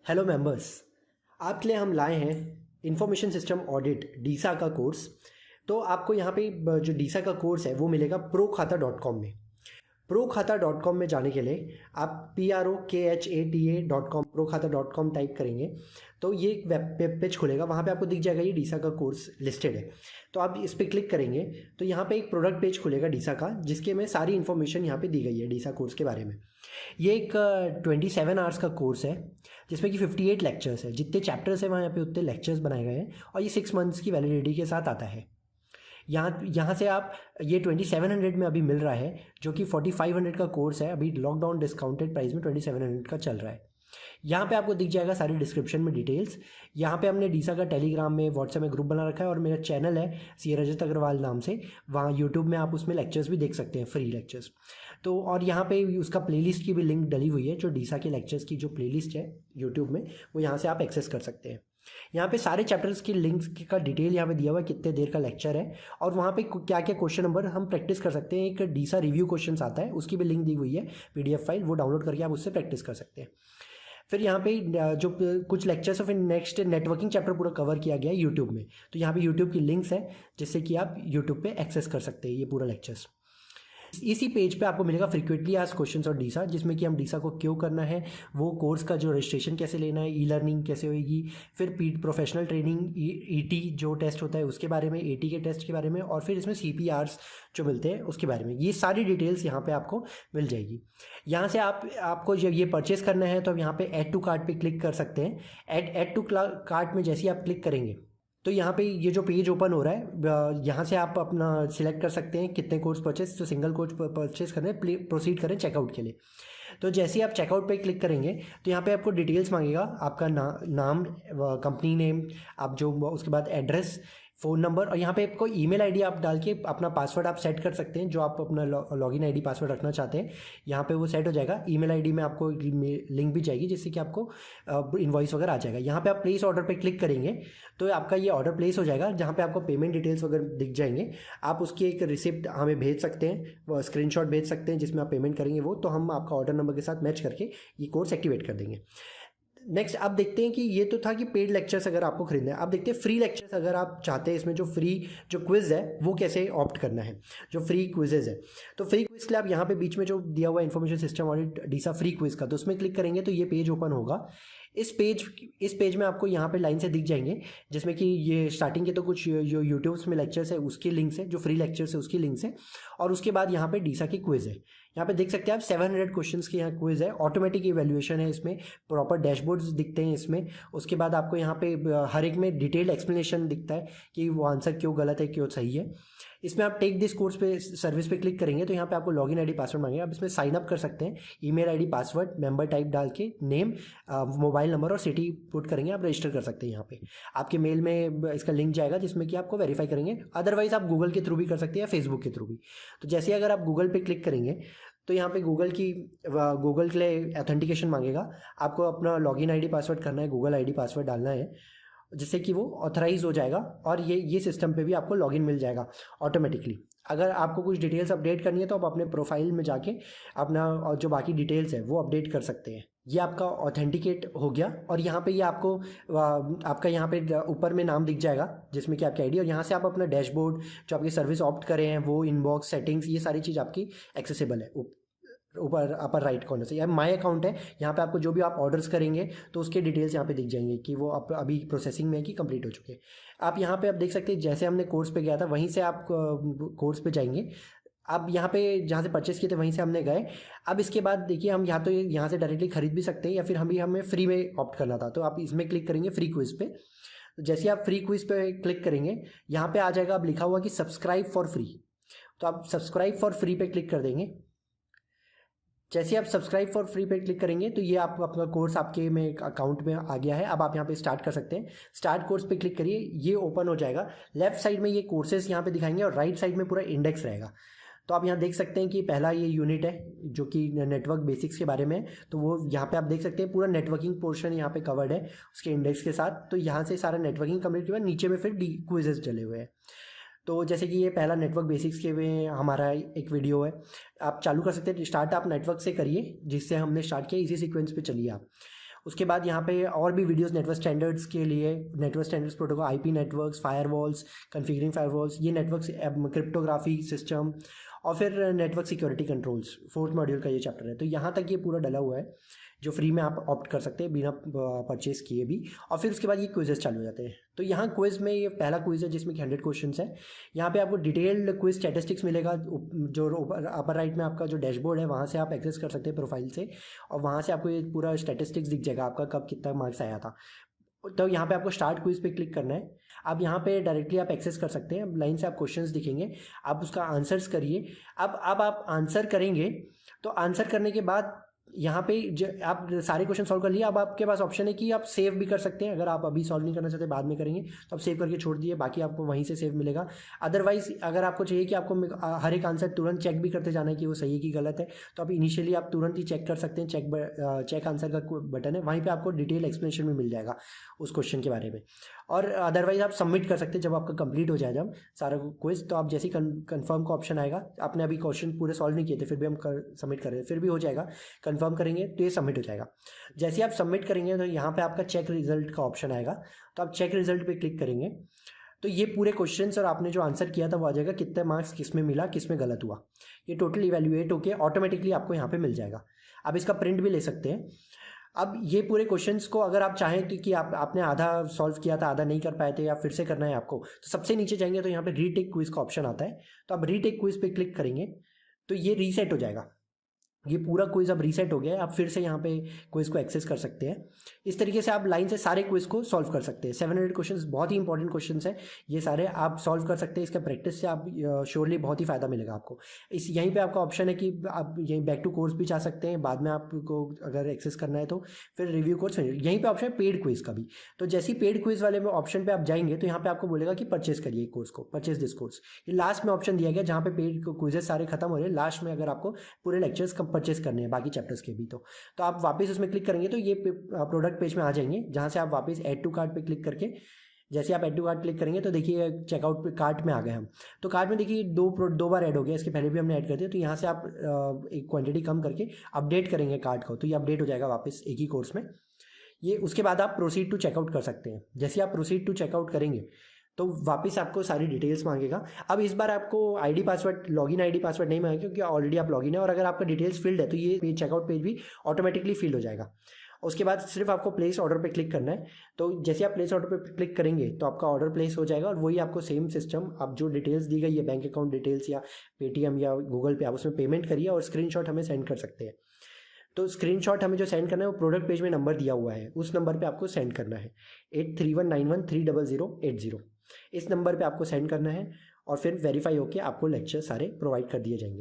Hello members, आपके लिए हम लाए हैं इंफॉर्मेशन सिस्टम ऑडिट डीसा का कोर्स। तो आपको यहाँ पे जो डीसा का कोर्स है वो मिलेगा prokhata.com में। prokhata.com में जाने के लिए आप PROKHATA.com prokhata.com टाइप करेंगे तो ये एक वेब पेज खुलेगा। वहाँ पे आपको दिख जाएगा ये डीसा का कोर्स लिस्टेड है। तो आप इस पर क्लिक करेंगे तो यहाँ पे एक प्रोडक्ट पेज खुलेगा डीसा का, जिसके में सारी इन्फॉर्मेशन यहाँ पे दी गई है डीसा कोर्स के बारे में। ये एक 27 आवर्स का कोर्स है जिसमें कि 58 लेक्चर्स है। जितने चैप्टर्स हैं वहाँ यहाँ पे उतने लेक्चर्स बनाए गए हैं और ये 6 मंथ्स की वैलिडिटी के साथ आता है। यहाँ यहाँ से आप ये 2700 में अभी मिल रहा है, जो कि 4500 का कोर्स है। अभी लॉकडाउन डिस्काउंटेड प्राइस में 2700 का चल रहा है। यहाँ पे आपको दिख जाएगा सारी डिस्क्रिप्शन में डिटेल्स। यहाँ पे हमने डीसा का टेलीग्राम में व्हाट्सएप में ग्रुप बना रखा है और मेरा चैनल है सी रजत अग्रवाल नाम से। वहाँ यूट्यूब में आप उसमें लेक्चर्स भी देख सकते हैं, फ्री लेक्चर्स। तो और यहाँ पे उसका प्लेलिस्ट की भी लिंक डली हुई है। जो डीसा के लेक्चर्स की जो प्लेलिस्ट है यूट्यूब में, वो यहाँ से आप एक्सेस कर सकते हैं। यहाँ पे सारे चैप्टर्स की लिंक्स का डिटेल यहाँ पे दिया हुआ है, कितने देर का लेक्चर है और वहाँ पे क्या क्या क्वेश्चन नंबर हम प्रैक्टिस कर सकते हैं। एक डीसा रिव्यू क्वेश्चंस आता है, उसकी भी लिंक दी हुई है, PDF फाइल, वो डाउनलोड करके आप उससे प्रैक्टिस कर सकते हैं। फिर यहाँ पे जो कुछ लेक्चर्स और फिर नेक्स्ट नेटवर्किंग चैप्टर पूरा कवर किया गया है यूट्यूब में। तो यहाँ पे यूट्यूब की लिंक्स है जिससे कि आप यूट्यूब पे एक्सेस कर सकते हैं ये पूरा लेक्चर्स। इसी पेज पे आपको मिलेगा फ्रीक्वेंटली आस्क्ड क्वेश्चंस और डीसा, जिसमें कि हम डीसा को क्यों करना है, वो कोर्स का जो रजिस्ट्रेशन कैसे लेना है, ई लर्निंग कैसे होगी, फिर प्रोफेशनल ट्रेनिंग, ET जो टेस्ट होता है उसके बारे में, AT के टेस्ट के बारे में, और फिर इसमें CPRs जो मिलते हैं उसके बारे में। ये सारी डिटेल्स यहाँ पे आपको मिल जाएगी। यहाँ से आपको जब ये परचेस करना है तो आप यहाँ पे ऐड टू कार्ट पे क्लिक कर सकते हैं। ऐड टू कार्ट में जैसे ही आप क्लिक करेंगे तो यहाँ पे ये जो पेज ओपन हो रहा है, यहाँ से आप अपना सिलेक्ट कर सकते हैं कितने कोर्स परचेस, तो सिंगल कोर्स परचेस करने प्रोसीड करें चेकआउट के लिए। तो जैसे ही आप चेकआउट पे क्लिक करेंगे तो यहाँ पे आपको डिटेल्स मांगेगा, आपका नाम, कंपनी नेम, आप जो उसके बाद एड्रेस, फ़ोन नंबर, और यहाँ पे आपको ईमेल आईडी आप डाल के अपना पासवर्ड आप सेट कर सकते हैं, जो आप अपना लॉगिन आईडी पासवर्ड रखना चाहते हैं। यहाँ पे वो सेट हो जाएगा। ईमेल आईडी में आपको लिंक भी जाएगी जिससे कि आपको इन्वॉइस वगैरह आ जाएगा। यहाँ पे आप प्लेस ऑर्डर पे क्लिक करेंगे तो आपका ये ऑर्डर प्लेस हो जाएगा, जहाँ पे आपको पेमेंट डिटेल्स वगैरह दिख जाएंगे। आप उसकी एक रिसिप्ट हमें भेज सकते हैं, वो स्क्रीनशॉट भेज सकते हैं जिसमें आप पेमेंट करेंगे वो, तो हम आपका ऑर्डर नंबर के साथ मैच करके ये कोर्स एक्टिवेट कर देंगे। नेक्स्ट आप देखते हैं कि ये तो था कि पेड लेक्चर्स अगर आपको खरीदना है। आप देखते हैं फ्री लेक्चर्स अगर आप चाहते हैं, इसमें जो फ्री जो क्विज़ है वो कैसे ऑप्ट करना है, जो फ्री क्विजेज है। तो फ्री क्विज के लिए आप यहाँ पे बीच में जो दिया हुआ है इन्फॉर्मेशन सिस्टम ऑडिट डीसा फ्री क्विज का, तो उसमें क्लिक करेंगे तो ये पेज ओपन होगा। इस पेज में आपको यहाँ पे लाइन से दिख जाएंगे, जिसमें कि ये स्टार्टिंग के तो कुछ जो यूट्यूब्स में लेक्चर्स है उसकी लिंक्स है, जो फ्री लेक्चर्स है उसकी लिंक्स है, और उसके बाद यहाँ पे डीसा की क्विज़ है। यहाँ पे देख सकते हैं आप 700 क्वेश्चंस की यहाँ क्विज़ है, ऑटोमेटिक इवैल्यूएशन है, इसमें प्रॉपर डैशबोर्ड्स दिखते हैं इसमें। उसके बाद आपको यहाँ पे हर एक में डिटेल्ड एक्सप्लेनेशन दिखता है कि वो आंसर क्यों गलत है क्यों सही है। इसमें आप टेक दिस कोर्स पे सर्विस पे क्लिक करेंगे तो यहाँ पे आपको लॉगिन आईडी पासवर्ड मांगेगा। आप इसमें साइन अप कर सकते हैं, email ID password member type डाल के, नेम, मोबाइल नंबर और सिटी पुट करेंगे, आप रजिस्टर कर सकते हैं। यहाँ पे आपके मेल में इसका लिंक जाएगा जिसमें कि आपको वेरीफाई करेंगे। अदरवाइज आप गूगल के थ्रू भी कर सकते हैं या फेसबुक के थ्रू भी। तो जैसे अगर आप गूगल पे क्लिक करेंगे तो यहाँ पे गूगल के लिए ऑथेंटिकेशन मांगेगा। आपको अपना लॉगिन आईडी पासवर्ड करना है, गूगल आईडी पासवर्ड डालना है, जिससे कि वो ऑथराइज हो जाएगा और ये सिस्टम पे भी आपको लॉगिन मिल जाएगा ऑटोमेटिकली। अगर आपको कुछ डिटेल्स अपडेट करनी है तो आप अपने प्रोफाइल में जाके अपना और जो बाकी डिटेल्स है वो अपडेट कर सकते हैं। ये आपका ऑथेंटिकेट हो गया और यहाँ पे ये आपको आपका यहाँ पे ऊपर में नाम दिख जाएगा जिसमें कि आपकी आईडी, और यहाँ से आप अपना डैशबोर्ड जो आपकी सर्विस ऑप्ट करे हैं वो, इनबॉक्स सेटिंग्स, ये सारी चीज़ आपकी एक्सेसिबल है। ऊपर अपर राइट कॉर्नर से या माय अकाउंट है, यहाँ पे आपको जो भी आप ऑर्डर्स करेंगे तो उसके डिटेल्स यहाँ पे दिख जाएंगे कि वो आप अभी प्रोसेसिंग में है कि कंप्लीट हो चुके हैं। आप यहाँ पे आप देख सकते हैं जैसे हमने कोर्स पे गया था वहीं से आप कोर्स पे जाएंगे। अब यहाँ पे जहाँ से परचेस किए थे वहीं से हमने गए। अब इसके बाद देखिए हम यहाँ तो यहाँ से डायरेक्टली खरीद भी सकते हैं या फिर हमें फ्री में ऑप्ट करना था, तो आप इसमें क्लिक करेंगे फ्री क्विज पे। तो जैसे आप फ्री क्विज पे क्लिक करेंगे यहाँ पे आ जाएगा, अब लिखा हुआ कि सब्सक्राइब फॉर फ्री, तो आप सब्सक्राइब फॉर फ्री पे क्लिक कर देंगे। जैसे आप सब्सक्राइब फॉर फ्री पे क्लिक करेंगे तो ये आप अपना कोर्स आपके में अकाउंट में आ गया है। अब आप यहाँ पे स्टार्ट कर सकते हैं। स्टार्ट कोर्स पे क्लिक करिए, ये ओपन हो जाएगा। लेफ्ट साइड में ये कोर्सेज यहाँ पे दिखाएंगे और राइट साइड में पूरा इंडेक्स रहेगा। तो आप यहाँ देख सकते हैं कि पहला ये यूनिट है जो कि नेटवर्क बेसिक्स के बारे में है, तो वो यहाँ पे आप देख सकते हैं पूरा नेटवर्किंग पोर्शन यहाँ पे कवर्ड है उसके इंडेक्स के साथ। तो यहाँ से सारा नेटवर्किंग कंप्लीट के बाद नीचे में फिर क्विजेस डले हुए हैं। तो जैसे कि ये पहला नेटवर्क बेसिक्स के में हमारा एक वीडियो है, आप चालू कर सकते हैं। स्टार्ट आप नेटवर्क से करिए जिससे हमने स्टार्ट किया, इसी सीक्वेंस पे चलिए आप। उसके बाद यहाँ पे और भी वीडियोस नेटवर्क स्टैंडर्ड्स के लिए, network standards protocol, IP networks, firewalls, configuring firewalls, ये नेटवर्क क्रिप्टोग्राफी सिस्टम, और फिर network security controls, fourth module का ये चैप्टर है। तो यहाँ तक ये पूरा डला हुआ है जो फ्री में आप ऑप्ट कर सकते हैं बिना परचेस किए भी। और फिर उसके बाद ये क्विजेस चालू हो जाते हैं। तो यहाँ क्विज में ये पहला क्विज है जिसमें कि 100 क्वेश्चंस है। यहाँ पे आपको डिटेल्ड क्विज स्टैटिस्टिक्स मिलेगा, जो अपर राइट में आपका जो डैशबोर्ड है वहाँ से आप एक्सेस कर सकते हैं प्रोफाइल से, और वहाँ से आपको ये पूरा स्टैटिस्टिक्स दिख जाएगा आपका कब कितना मार्क्स आया था। तो यहाँ पे आपको स्टार्ट क्विज पे क्लिक करना है। अब यहाँ पे डायरेक्टली आप एक्सेस कर सकते हैं, लाइन से आप क्वेश्चंस दिखेंगे, आप उसका आंसर्स करिए। अब आप आंसर करेंगे तो आंसर करने के बाद यहाँ पे आप सारे क्वेश्चन सॉल्व कर लिए। अब आपके पास ऑप्शन है कि आप सेव भी कर सकते हैं। अगर आप अभी सॉल्व नहीं करना चाहते, बाद में करेंगे, तो आप सेव करके छोड़ दिए, बाकी आपको वहीं से सेव मिलेगा। अदरवाइज अगर आपको चाहिए कि आपको हर एक आंसर तुरंत चेक भी करते जाना है कि वो सही है कि गलत है, तो आप इनिशियली आप तुरंत ही चेक कर सकते हैं। चेक आंसर का बटन है, वहीं पर आपको डिटेल एक्सप्लेनेशन भी मिल जाएगा उस क्वेश्चन के बारे में। और अदरवाइज आप सबमिट कर सकते हैं जब आपका कंप्लीट हो जाए जब सारा क्विज। तो आप जैसे ही कन्फर्म का ऑप्शन आएगा, आपने अभी क्वेश्चन पूरे सॉल्व नहीं किए थे फिर भी हम सबमिट कर रहे हैं, फिर भी हो जाएगा, कन्फर्म करेंगे तो ये सबमिट हो जाएगा। जैसे ही आप सबमिट करेंगे तो यहाँ पे आपका चेक रिजल्ट का ऑप्शन आएगा, तो आप चेक रिजल्ट पे क्लिक करेंगे तो ये पूरे क्वेश्चंस और आपने जो आंसर किया था वो आ जाएगा, कितने मार्क्स किस में मिला, किस में गलत हुआ, ये टोटल इवैल्यूएट होके ऑटोमेटिकली आपको यहाँ पे मिल जाएगा। आप इसका प्रिंट भी ले सकते हैं। अब ये पूरे क्वेश्चंस को अगर आप चाहें कि आपने आधा सॉल्व किया था, आधा नहीं कर पाए थे, या फिर से करना है आपको, तो सबसे नीचे जाएंगे तो यहाँ पे रीटेक क्विज का ऑप्शन आता है। तो आप रीटेक क्विज पे क्लिक करेंगे तो ये रीसेट हो जाएगा। ये पूरा क्विज अब रीसेट हो गया है। आप फिर से यहाँ पे क्विज को एक्सेस कर सकते हैं। इस तरीके से आप लाइन से सारे क्विज को सॉल्व कर सकते हैं। 700 क्वेश्चंस बहुत ही इंपॉर्टेंट क्वेश्चंस हैं, ये सारे आप सॉल्व कर सकते हैं। इसका प्रैक्टिस से आप श्योरली बहुत ही फ़ायदा मिलेगा आपको। यहीं पे आपका ऑप्शन है कि आप यहीं बैक टू कोर्स भी जा सकते हैं, बाद में आपको अगर एक्सेस करना है तो फिर रिव्यू कोर्स। यहीं पर ऑप्शन है पेड क्विज का भी। तो जैसे ही पेड क्विज वाले में ऑप्शन पर आप जाएंगे तो यहाँ पर आपको बोलेगा कि परचेस करिए कोर्स को, परचेस दिस कोर्स। ये लास्ट में ऑप्शन दिया गया जहाँ पे पेड क्विजेस सारे खत्म हो रहे हैं, लास्ट में अगर आपको पूरे लेक्चर्स परचेस करने हैं बाकी चैप्टर्स के भी। तो आप वापस उसमें क्लिक करेंगे तो ये प्रोडक्ट पेज में आ जाएंगे, जहां से आप वापस ऐड टू कार्ट पे क्लिक करके, जैसे आप ऐड टू कार्ट क्लिक करेंगे तो देखिए चेकआउट पे कार्ट में आ गए हम। तो कार्ट में देखिए दो बार ऐड हो गया, इसके पहले भी हमने ऐड कर दिया। तो यहाँ से आप एक क्वांटिटी कम करके अपडेट करेंगे कार्ट को, तो ये अपडेट हो जाएगा वापस एक ही कोर्स में ये। उसके बाद आप प्रोसीड टू चेकआउट कर सकते हैं। जैसे आप प्रोसीड टू चेकआउट करेंगे तो वापस आपको सारी डिटेल्स मांगेगा। अब इस बार आपको ID password, login ID password नहीं मांगेगा क्योंकि ऑलरेडी आप लॉगिन है, और अगर आपका डिटेल्स फिल्ड है तो ये चेकआउट पेज भी ऑटोमेटिकली फिल हो जाएगा। उसके बाद सिर्फ आपको प्लेस ऑर्डर पे क्लिक करना है। तो जैसे आप प्लेस ऑर्डर पे क्लिक करेंगे तो आपका ऑर्डर प्लेस हो जाएगा, और वही आपको सेम सिस्टम, आप जो डिटेल्स दी गई है बैंक अकाउंट डिटेल्स या पेटीएम या गूगल पे, आप उसमें पेमेंट करिए और स्क्रीनशॉट हमें सेंड कर सकते हैं। तो स्क्रीनशॉट हमें जो सेंड करना है वो प्रोडक्ट पेज में नंबर दिया हुआ है, उस नंबर पे आपको सेंड करना है 8319130080। इस नंबर पे आपको सेंड करना है और फिर वेरीफाई होकर आपको लेक्चर सारे प्रोवाइड कर दिए जाएंगे।